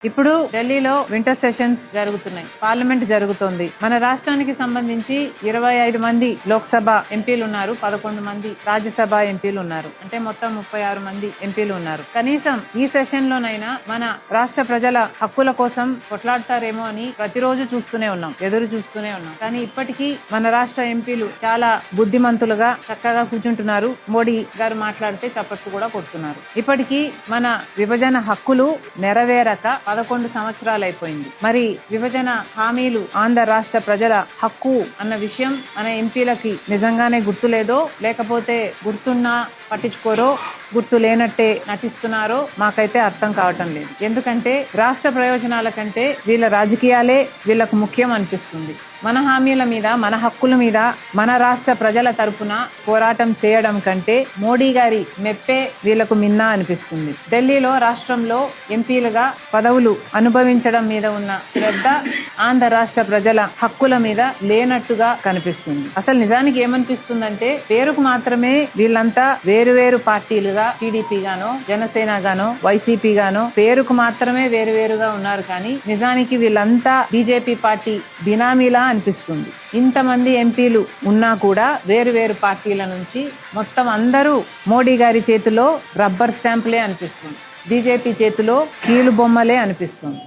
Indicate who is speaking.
Speaker 1: ఇప్పుడు ఢిల్లీలో winter sessions జరుగుతున్నాయి, పార్లమెంట్ జరుగుతోంది. మన రాష్ట్రానికి సంబంధించి 25 మంది లోక్సభ ఎంపీలు ఉన్నారు, 11 మంది రాజ్యసభ ఎంపీలు ఉన్నారు. అంటే మొత్తం 36 మంది ఎంపీలు ఉన్నారు. కనీసం ఈ సెషన్ లోనైనా మన రాష్ట్ర ప్రజల హక్కుల కోసం కొట్లాడతారేమో అని ప్రతిరోజు చూస్తూనే ఉన్నాం, ఎదురు చూస్తూనే ఉన్నాం. కానీ ఇప్పటికీ మన రాష్ట్ర ఎంపీలు చాలా బుద్ధిమంతులుగా చక్కగా కూర్చుంటున్నారు. మోడీ గారు మాట్లాడితే చప్పట్లు కూడా కొడుతున్నారు. ఇప్పటికీ మన విభజన హక్కులు నెరవేరక 11 సంవత్సరాలు అయిపోయింది. మరి విభజన హామీలు ఆంధ్ర రాష్ట్ర ప్రజల హక్కు అన్న విషయం మన ఎంపీలకి నిజంగానే గుర్తులేదో, లేకపోతే గుర్తున్నా పట్టించుకోరో, గుర్తు లేనట్టే నటిస్తున్నారో మాకైతే అర్థం కావటం లేదు. ఎందుకంటే రాష్ట్ర ప్రయోజనాల కంటే వీళ్ళ రాజకీయాలే వీళ్ళకు ముఖ్యం అనిపిస్తుంది. మన హామీల మీద, మన హక్కుల మీద మన రాష్ట్ర ప్రజల తరపున పోరాటం చేయడం కంటే మోడీ గారి మెప్పే వీళ్లకు మిన్నా అనిపిస్తుంది. ఢిల్లీలో రాష్ట్రంలో ఎంపీలుగా పదవులు అనుభవించడం మీద ఉన్న శ్రద్ధ ఆంధ్ర రాష్ట్ర ప్రజల హక్కుల మీద లేనట్టుగా కనిపిస్తుంది. అసలు నిజానికి ఏమనిపిస్తుందంటే, పేరుకు మాత్రమే వీళ్ళంతా వేరువేరు పార్టీలుగా, టీడీపీ గానో, జనసేన గానో, వైసీపీ గానో పేరుకు మాత్రమే వేరువేరుగా ఉన్నారు. కానీ నిజానికి వీళ్ళంతా బీజేపీ పార్టీ బినామీలా అనిపిస్తుంది. ఇంతమంది ఎంపీలు ఉన్నా కూడా వేరు పార్టీల నుంచి మొత్తం అందరూ మోడీ గారి చేతిలో రబ్బర్ స్టాంపులే అనిపిస్తుంది, బీజేపీ చేతిలో కీలు బొమ్మలే అనిపిస్తుంది.